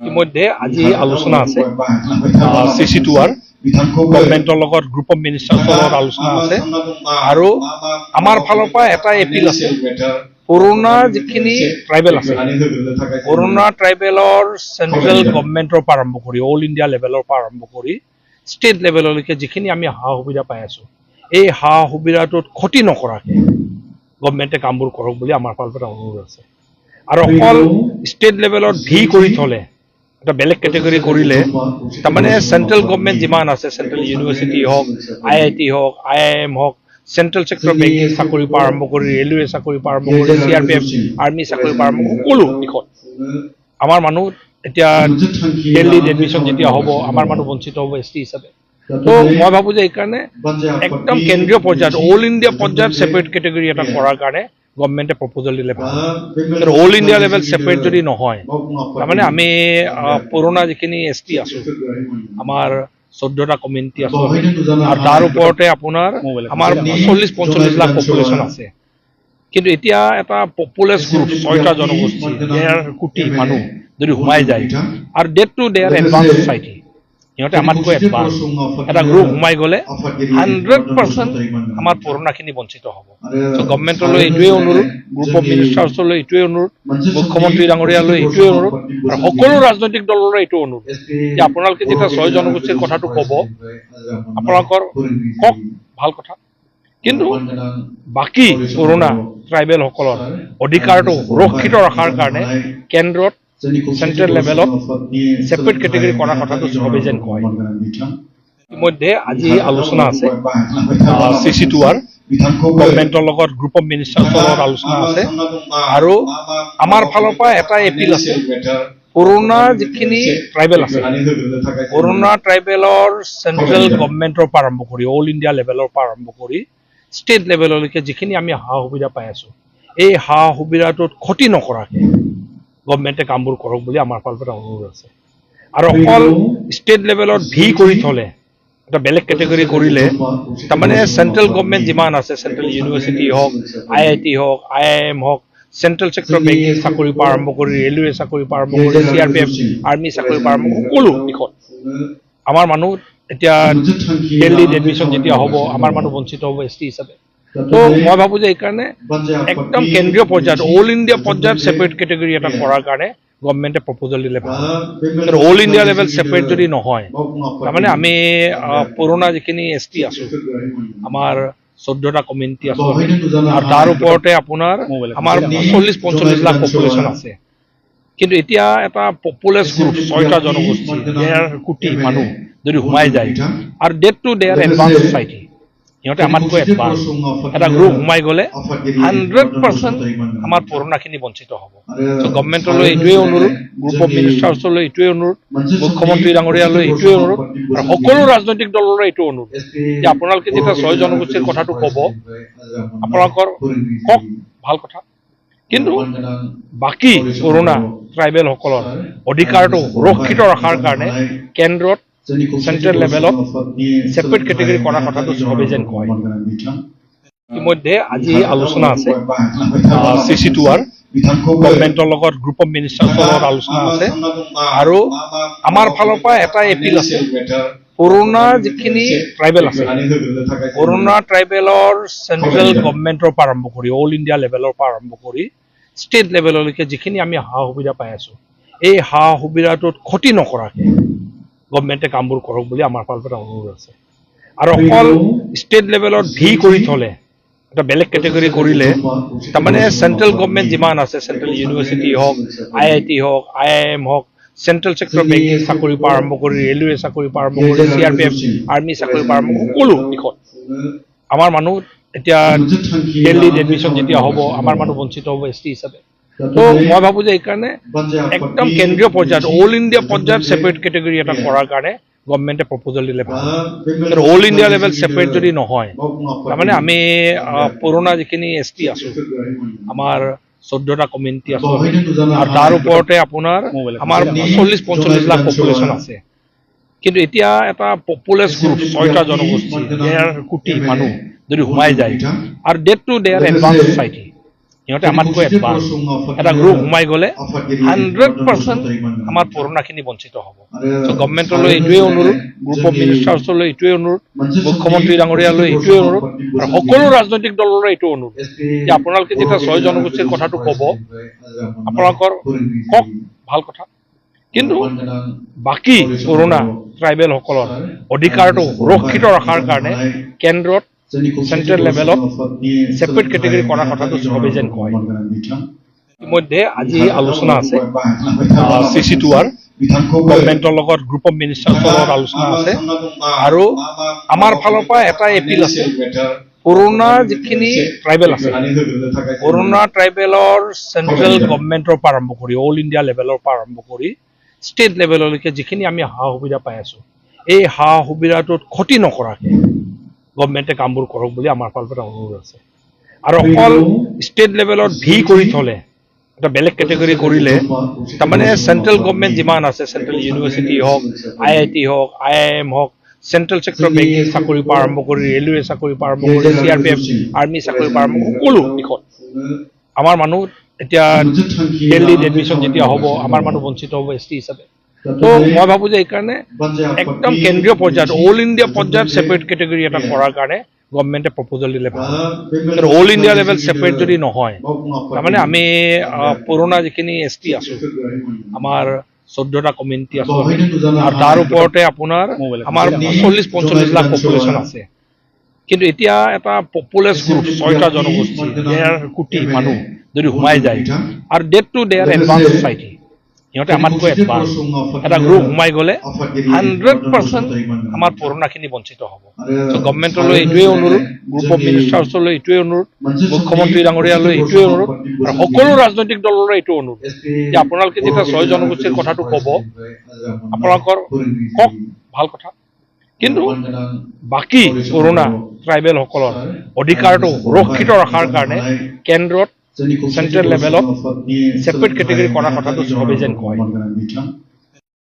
ইতিমধ্যে আজি আলোচনা আছে CC2R গভৰ্ণমেণ্টৰ লগত গ্ৰুপ অফ মিনিষ্টাৰ্ছৰ লগত আলোচনা আছে আৰু আমাৰ ফালৰ পৰা এটা এপিল আছে পুৰণা যিখিনি ট্ৰাইবেল আছে পুৰণা ট্ৰাইবেলৰ চেন্ট্ৰেল গভৰ্ণমেণ্টৰ পৰা আৰম্ভ কৰি অল ইণ্ডিয়া লেভেলৰ পৰা আৰম্ভ কৰি ষ্টেট লেভেললৈকে যিখিনি আমি সা সুবিধা পাই আছো এই সা সুবিধাটোত ক্ষতি নকৰাকৈ গভৰ্ণমেণ্টে কামবোৰ কৰক বুলি আমাৰ ফালৰ পৰা অনুৰোধ আছে আৰু অকল ষ্টেট লেভেলত ভি কৰি থলে এটা বেলেগ কেটেগৰী কৰিলে তাৰমানে চেন্ট্ৰেল গভৰ্ণমেণ্ট যিমান আছে চেন্ট্ৰেল ইউনিভাৰ্চিটি হওক IIT হওক IIM হওক চেন্ট্ৰেল ছেক্টৰ বেংকিং চাকৰি পৰা আৰম্ভ কৰি ৰেলৱে চাকৰি পৰা আৰম্ভ কৰি CRPF আৰ্মি চাকৰি পৰা আৰম্ভ সকলো দিশত আমাৰ মানুহ এতিয়া দিল্লীত এডমিশ্যন যেতিয়া হ'ব আমাৰ মানুহ বঞ্চিত হ'ব ST হিচাপে তো মই ভাবোঁ যে এইকাৰণে একদম কেন্দ্ৰীয় পৰ্যায়ত অল ইণ্ডিয়া পৰ্যায়ত ছেপাৰেট কেটেগৰী এটা কৰাৰ কাৰণে গভৰ্ণমেণ্টে প্ৰপ'জেল দিলে ভাল অল ইণ্ডিয়া লেভেল ছেপাৰেট যদি নহয় তাৰমানে আমি পুৰণা যিখিনি ST আছোঁ আমাৰ 14টা কমিউনিটি আছোঁ আৰু তাৰ ওপৰতে আপোনাৰ আমাৰ 40-45 লাখ পপুলেশ্যন আছে কিন্তু এতিয়া এটা পপুলাছ গ্ৰুপ 6টা জনগোষ্ঠী 1.5 কোটি মানুহ যদি সোমাই যায় আৰু date to day advance society সিহঁতে আমাতকৈ এডভান্স এটা গ্ৰুপ সোমাই গ'লে 100% আমাৰ পুৰণাখিনি বঞ্চিত হ'ব চ' গভৰ্ণমেণ্টলৈ এইটোৱে অনুৰোধ গ্ৰুপ অফ মিনিষ্টাৰ্ছলৈ এইটোৱে অনুৰোধ মুখ্যমন্ত্ৰী ডাঙৰীয়ালৈ এইটোৱে অনুৰোধ আৰু সকলো ৰাজনৈতিক দললৈ এইটো অনুৰোধ যে আপোনালোকে যেতিয়া 6 জনগোষ্ঠীৰ কথাটো ক'ব আপোনালোকৰ কওক ভাল কথা কিন্তু বাকী পুৰণা ট্ৰাইবেলসকলৰ অধিকাৰটো সুৰক্ষিত ৰখাৰ কাৰণে কেন্দ্ৰত চেন্ট্ৰেল লেভেলত ছেপাৰেট কেটেগৰী কৰাৰ কথাটো চবেই যেন কয় ইতিমধ্যে আজি আলোচনা আছে CC2R গভৰ্ণমেণ্টৰ লগত গ্ৰুপ অফ মিনিষ্টাৰ্ছৰ লগত আলোচনা আছে আৰু আমাৰ ফালৰ পৰা এটা এপিল আছে পুৰণা যিখিনি ট্ৰাইবেল আছে পুৰণা ট্ৰাইবেলৰ চেন্ট্ৰেল গভৰ্ণমেণ্টৰ পৰা আৰম্ভ কৰি অল ইণ্ডিয়া লেভেলৰ পৰা আৰম্ভ কৰি ষ্টেট লেভেললৈকে যিখিনি আমি সা সুবিধা পাই আছো এই সা সুবিধাটোত ক্ষতি নকৰাকৈ গভৰ্ণমেণ্টে কামবোৰ কৰক বুলি আমাৰ ফালৰ পৰা অনুৰোধ আছে আৰু অকল ষ্টেট লেভেলত ভি কৰি থলে এটা বেলেগ কেটেগৰী কৰিলে তাৰমানে চেন্ট্ৰেল গভৰ্ণমেণ্ট যিমান আছে চেন্ট্ৰেল ইউনিভাৰ্চিটি হওক IIT হওক IIM হওক চেন্ট্ৰেল ছেক্টৰ বেংকিং চাকৰি পৰা আৰম্ভ কৰি ৰেলৱে চাকৰি পৰা আৰম্ভ কৰি CRPF আৰ্মি চাকৰি পৰা আৰম্ভ সকলো দিশত আমাৰ মানুহ এতিয়া দিল্লীত এডমিশ্যন যেতিয়া হ'ব আমাৰ মানুহ বঞ্চিত হ'ব ST হিচাপে তো মই ভাবোঁ যে এইকাৰণে একদম কেন্দ্ৰীয় পৰ্যায়ত অল ইণ্ডিয়া পৰ্যায়ত ছেপাৰেট কেটেগৰী এটা কৰাৰ কাৰণে গভৰ্ণমেণ্টে প্ৰপ'জেল দিলে ভাল অল ইণ্ডিয়া লেভেল ছেপাৰেট যদি নহয় তাৰমানে আমি পুৰণা যিখিনি ST আছোঁ আমাৰ 14টা কমিউনিটি আছোঁ আৰু তাৰ ওপৰতে আপোনাৰ আমাৰ 40-45 লাখ পপুলেশ্যন আছে কিন্তু এতিয়া এটা পপুলাছ গ্ৰুপ 6টা জনগোষ্ঠী 1.5 কোটি মানুহ যদি সোমাই যায় আৰু date to day advance society সিহঁতে আমাতকৈ এডভান্স এটা গ্ৰুপ সোমাই গ'লে 100% আমাৰ পুৰণাখিনি বঞ্চিত হ'ব চ' গভৰ্ণমেণ্টলৈ এইটোৱে অনুৰোধ গ্ৰুপ অফ মিনিষ্টাৰ্ছলৈ এইটোৱে অনুৰোধ মুখ্যমন্ত্ৰী ডাঙৰীয়ালৈ এইটোৱে অনুৰোধ আৰু সকলো ৰাজনৈতিক দললৈ এইটো অনুৰোধ যে আপোনালোকে যেতিয়া 6 জনগোষ্ঠীৰ কথাটো ক'ব আপোনালোকৰ কওক ভাল কথা কিন্তু বাকী পুৰণা ট্ৰাইবেলসকলৰ অধিকাৰটো সুৰক্ষিত ৰখাৰ কাৰণে কেন্দ্ৰত চেন্ট্ৰেল লেভেলত ছেপাৰেট কেটেগৰী কৰাৰ কথাটো চবেই যেন কয় ইতিমধ্যে আজি আলোচনা আছে CC2R গভৰ্ণমেণ্টৰ লগত গ্ৰুপ অফ মিনিষ্টাৰ্ছৰ লগত আলোচনা আছে আৰু আমাৰ ফালৰ পৰা এটা এপিল আছে পুৰণা যিখিনি ট্ৰাইবেল আছে পুৰণা ট্ৰাইবেলৰ চেন্ট্ৰেল গভৰ্ণমেণ্টৰ পৰা আৰম্ভ কৰি অল ইণ্ডিয়া লেভেলৰ পৰা আৰম্ভ কৰি ষ্টেট লেভেললৈকে যিখিনি আমি সা সুবিধা পাই আছো এই সা সুবিধাটোত ক্ষতি নকৰাকৈ গভৰ্ণমেণ্টে কামবোৰ কৰক বুলি আমাৰ ফালৰ পৰা অনুৰোধ আছে আৰু অকল ষ্টেট লেভেলত ভি কৰি থলে এটা বেলেগ কেটেগৰী কৰিলে তাৰমানে চেন্ট্ৰেল গভৰ্ণমেণ্ট যিমান আছে চেন্ট্ৰেল ইউনিভাৰ্চিটি হওক IIT হওক IIM হওক চেন্ট্ৰেল ছেক্টৰ বেংকিং চাকৰি পৰা আৰম্ভ কৰি ৰেলৱে চাকৰি পৰা আৰম্ভ কৰি CRPF আৰ্মি চাকৰি পৰা আৰম্ভ সকলো দিশত আমাৰ মানুহ এতিয়া দিল্লীত এডমিশ্যন যেতিয়া হ'ব আমাৰ মানুহ বঞ্চিত হ'ব ST হিচাপে তো মই ভাবোঁ যে এইকাৰণে একদম কেন্দ্ৰীয় পৰ্যায়ত অল ইণ্ডিয়া পৰ্যায়ত ছেপাৰেট কেটেগৰী এটা কৰাৰ কাৰণে গভৰ্ণমেণ্টে প্ৰপ'জেল দিলে ভাল অল ইণ্ডিয়া লেভেল ছেপাৰেট যদি নহয় তাৰমানে আমি পুৰণা যিখিনি ST আছোঁ আমাৰ 14টা কমিউনিটি আছোঁ আৰু তাৰ ওপৰতে আপোনাৰ আমাৰ 40-45 লাখ পপুলেশ্যন আছে কিন্তু এতিয়া এটা পপুলাছ গ্ৰুপ 6টা জনগোষ্ঠী 1.5 কোটি মানুহ যদি সোমাই যায় আৰু date to day advance society সিহঁতে আমাতকৈ এডভান্স এটা গ্ৰুপ সোমাই গ'লে 100% আমাৰ পুৰণাখিনি বঞ্চিত হ'ব। চ' গভৰ্ণমেণ্টলৈ এইটোৱে অনুৰোধ, গ্ৰুপ অফ মিনিষ্টাৰ্ছলৈ এইটোৱে অনুৰোধ, মুখ্যমন্ত্ৰী ডাঙৰীয়ালৈ এইটোৱে অনুৰোধ, আৰু সকলো ৰাজনৈতিক দললৈ এইটো অনুৰোধ যে আপোনালোকে যেতিয়া 6 জনগোষ্ঠীৰ কথাটো ক'ব, আপোনালোকৰ কওক, ভাল কথা, কিন্তু বাকী পুৰণা ট্ৰাইবেলসকলৰ অধিকাৰটো সুৰক্ষিত ৰখাৰ কাৰণে কেন্দ্ৰত চেণ্ট্ৰেল লেভেলত ছেপাৰেট কেটেগৰী কৰাৰ কথাটো চবেই যেন কয়। ইতিমধ্যে আজি আলোচনা আছে CC2R, গভৰ্ণমেণ্টৰ লগত গ্ৰুপ অফ মিনিষ্টাৰ্ছৰ লগত আলোচনা আছে, আৰু আমাৰ ফালৰ পৰা এটা এপিল আছে, পুৰণা যিখিনি ট্ৰাইবেল আছে, পুৰণা ট্ৰাইবেলৰ চেণ্ট্ৰেল গভৰ্ণমেণ্টৰ পৰা আৰম্ভ কৰি অল ইণ্ডিয়া লেভেলৰ পৰা আৰম্ভ কৰি ষ্টেট লেভেললৈকে যিখিনি আমি সা সুবিধা পাই আছোঁ, এই সা সুবিধাটোত ক্ষতি নকৰাকৈ গভৰ্ণমেণ্টে কামবোৰ কৰক বুলি আমাৰ ফালৰ পৰা অনুৰোধ আছে। আৰু অকল ষ্টেট লেভেলত কৰি থ'লে, এটা বেলেগ কেটেগৰী কৰিলে, তাৰমানে চেণ্ট্ৰেল গভৰ্ণমেণ্ট যিমান আছে, চেণ্ট্ৰেল ইউনিভাৰ্চিটি হওক, IIT হওক, IIM হওক, চেণ্ট্ৰেল ছেক্টৰ বেংকিং চাকৰিৰ পৰা আৰম্ভ কৰি ৰেলৱে চাকৰিৰ পৰা আৰম্ভ কৰি CRPF আৰ্মি চাকৰিৰ পৰা আৰম্ভ কৰি সকলো দিশত আমাৰ মানুহ এতিয়া দিল্লীত এডমিশ্যন যেতিয়া হ'ব, আমাৰ মানুহ বঞ্চিত হ'ব ST হিচাপে। তো মই ভাবোঁ যে এইকাৰণে একদম কেন্দ্ৰীয় পৰ্যায়ত অল ইণ্ডিয়া পৰ্যায়ত ছেপাৰেট কেটেগৰী এটা কৰাৰ কাৰণে গভৰ্ণমেণ্টে প্ৰপ'জেল দিলে ভাল। কিন্তু অল ইণ্ডিয়া লেভেল ছেপাৰেট যদি নহয়, তাৰমানে আমি পুৰণা যিখিনি ST আছোঁ, আমাৰ 14টা কমিউনিটি আছোঁ, আৰু তাৰ ওপৰতে আপোনাৰ আমাৰ 40-45 লাখ পপুলেশ্যন আছে। কিন্তু এতিয়া এটা পপুলাছ গ্ৰুপ 6টা জনগোষ্ঠী, 1.5 কোটি মানুহ যদি সোমাই যায়, আৰু ডেট টু ডে আৰ এডভান্স ছ'চাইটি, সিহঁতে আমাতকৈ এডভান্স এটা গ্ৰুপ সোমাই গ'লে 100% আমাৰ পুৰণাখিনি বঞ্চিত হ'ব। চ' গভৰ্ণমেণ্টলৈ এইটোৱে অনুৰোধ, গ্ৰুপ অফ মিনিষ্টাৰ্ছলৈ এইটোৱে অনুৰোধ, মুখ্যমন্ত্ৰী ডাঙৰীয়ালৈ এইটোৱে অনুৰোধ, আৰু সকলো ৰাজনৈতিক দললৈ এইটো অনুৰোধ যে আপোনালোকে যেতিয়া 6 জনগোষ্ঠীৰ কথাটো ক'ব, আপোনালোকৰ কওক, ভাল কথা, কিন্তু বাকী পুৰণা ট্ৰাইবেলসকলৰ অধিকাৰটো সুৰক্ষিত ৰখাৰ কাৰণে কেন্দ্ৰত চেণ্ট্ৰেল লেভেলত ছেপাৰেট কেটেগৰী কৰাৰ কথাটো চবেই যেন কয়।